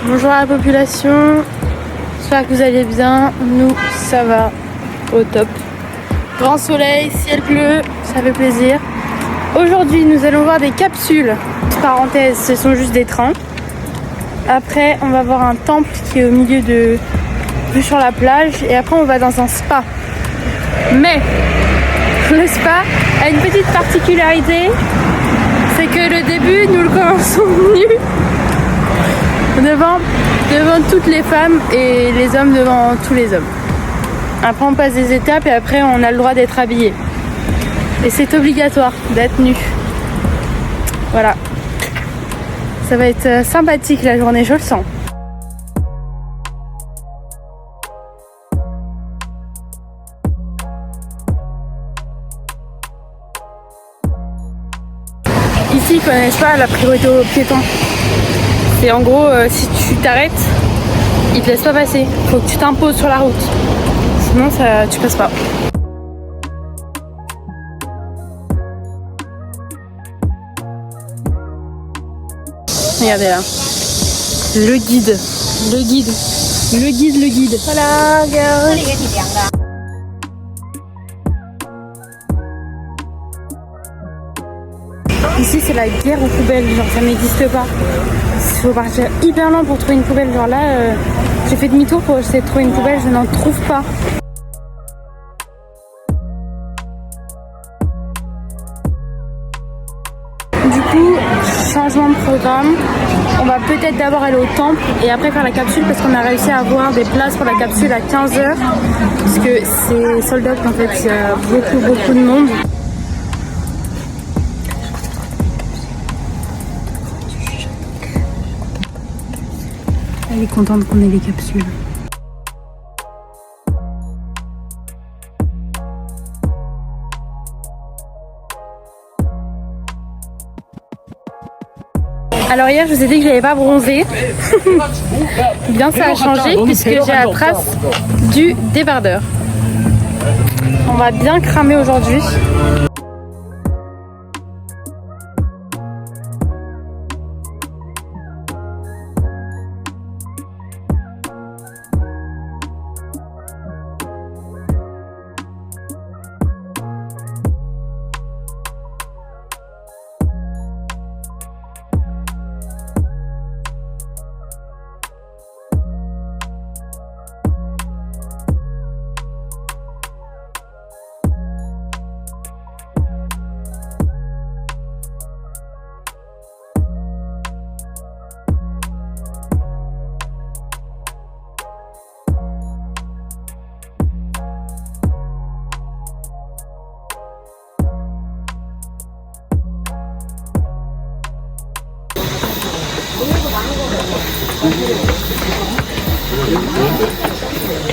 Bonjour à la population, j'espère que vous allez bien, nous ça va au top. Grand soleil, ciel bleu, ça fait plaisir. Aujourd'hui nous allons voir des capsules, parenthèse ce sont juste des trains. Après on va voir un temple qui est au milieu de vue sur la plage et après on va dans un spa. Mais le spa a une petite particularité, c'est que le début nous le commençons nus. Devant toutes les femmes et les hommes devant tous les hommes. Après on passe des étapes et après on a le droit d'être habillé. Et c'est obligatoire d'être nu. Voilà. Ça va être sympathique la journée, je le sens. Ici ils connaissent pas la priorité aux piétons. Et en gros, si tu t'arrêtes, ils te laissent pas passer. Faut que tu t'imposes sur la route. Sinon, tu passes pas. Regardez là. Le guide. Voilà, girl. Ici, c'est la guerre aux poubelles. Genre, ça n'existe pas. Il faut partir hyper loin pour trouver une poubelle. Genre là, j'ai fait demi-tour pour essayer de trouver une poubelle, je n'en trouve pas. Du coup, changement de programme. On va peut-être d'abord aller au temple et après faire la capsule parce qu'on a réussi à avoir des places pour la capsule à 15h. Parce que c'est sold out en fait, il y a beaucoup de monde. Elle est contente qu'on ait les capsules. Alors hier je vous ai dit que j'avais pas bronzé. Bien ça a changé puisque j'ai la trace du débardeur. On va bien cramer aujourd'hui.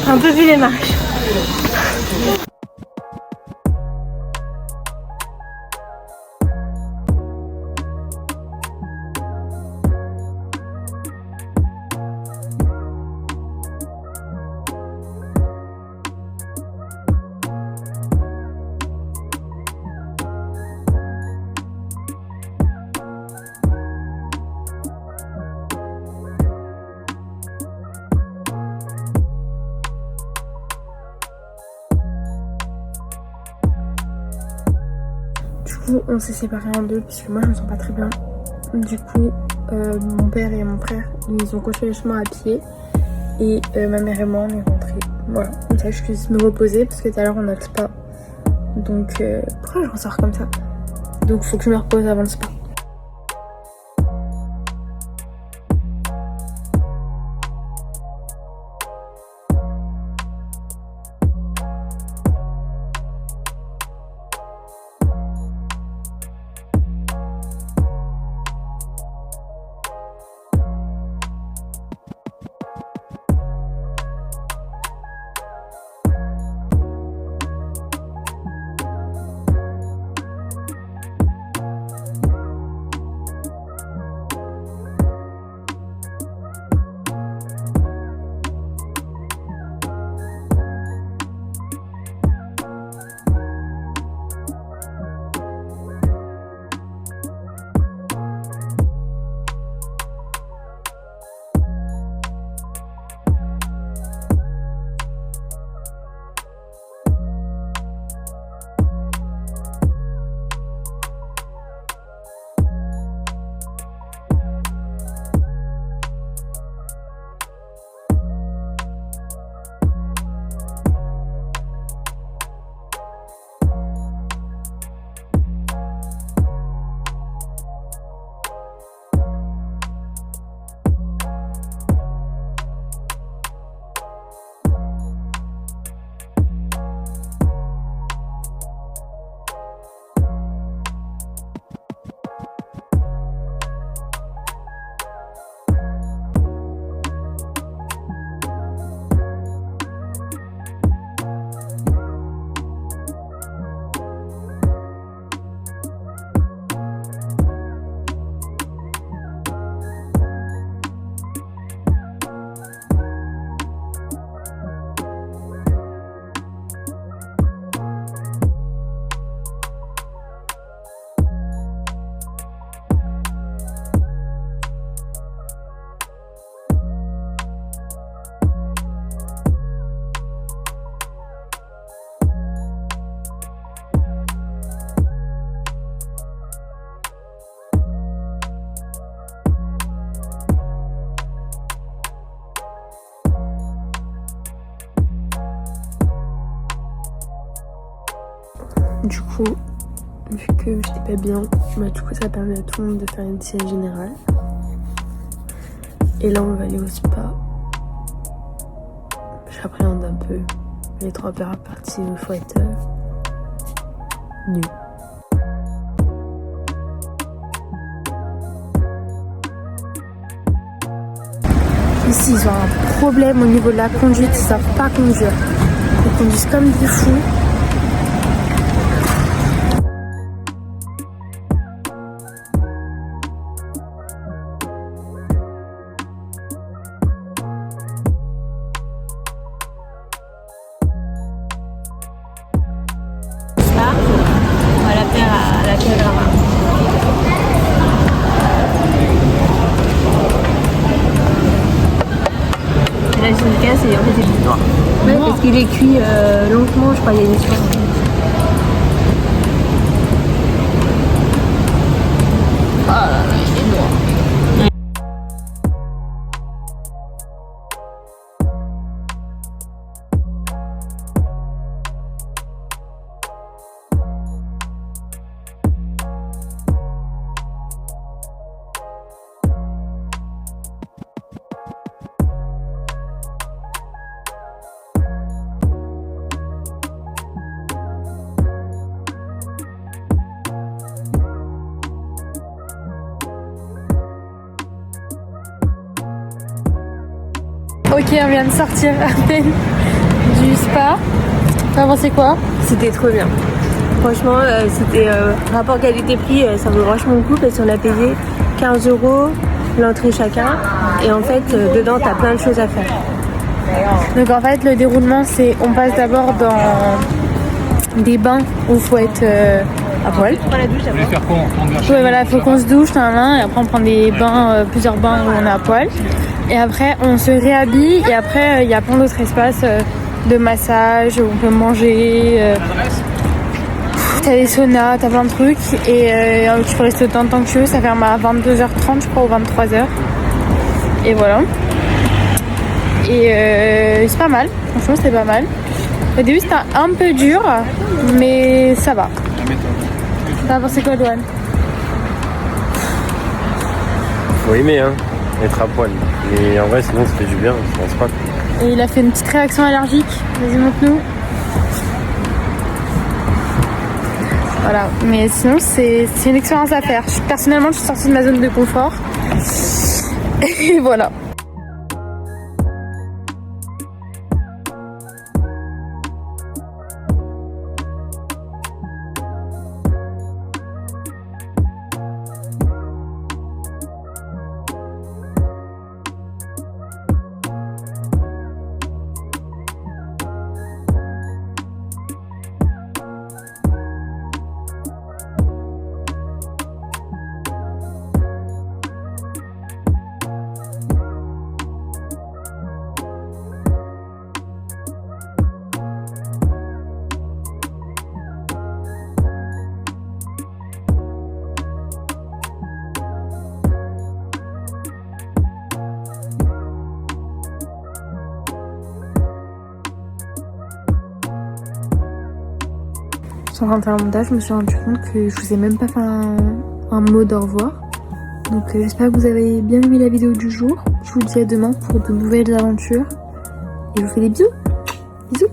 Un peu vu les marches. On s'est séparés en deux puisque moi je me sens pas très bien. Du coup mon père et mon frère ils ont continué le chemin à pied et ma mère et moi on est rentrés. Voilà, comme ça je puisse me reposer parce que tout à l'heure on a le spa. Donc pourquoi je ressors comme ça? Donc faut que je me repose avant le spa. Du coup, vu que j'étais pas bien, bah, du coup ça permet à tout le monde de faire une sieste générale. Et là on va aller au spa. J'appréhende un peu. Les 3 premières parties, il faut être nu. Ici ils ont un problème au niveau de la conduite, ils savent pas conduire. Ils conduisent comme des fous. On va la faire à la Cadrama. Et là, je le casse et en fait, c'est noir. Ouais, parce qu'il est cuit lentement, je crois, il y a une histoire. Ah là là, il est noir. Ok, on vient de sortir à peine du spa. T'as pensé quoi? C'était trop bien. Franchement, c'était rapport qualité-prix, ça vaut vachement le coup parce qu'on a payé 15 € l'entrée chacun. Et en fait, dedans, t'as plein de choses à faire. Donc en fait, le déroulement, c'est on passe d'abord dans des bains où il faut être à poil. Prends la douche d'abord. Ouais, voilà, il faut qu'on se douche, et après on prend des bains, plusieurs bains où on est à poil. Et après, on se réhabille et après, il y a plein d'autres espaces de massage où on peut manger. T'as des saunas, t'as plein de trucs et tu peux rester autant de temps que tu veux. Ça ferme à 22h30, je crois, ou 23h. Et voilà. Et c'est pas mal, franchement, c'est pas mal. Au début, c'était un peu dur, mais ça va. T'as pensé quoi, Douane? Faut aimer, hein, être à poil. Mais en vrai, sinon, ça fait du bien, je pense pas. Et il a fait une petite réaction allergique. Vas-y, montre-nous. Voilà, mais sinon, c'est une expérience à faire. Personnellement, je suis sortie de ma zone de confort. Et voilà. En train de faire le montage, je me suis rendu compte que je vous ai même pas fait un mot d'au revoir. Donc j'espère que vous avez bien aimé la vidéo du jour. Je vous dis à demain pour de nouvelles aventures. Et je vous fais des bisous. Bisous.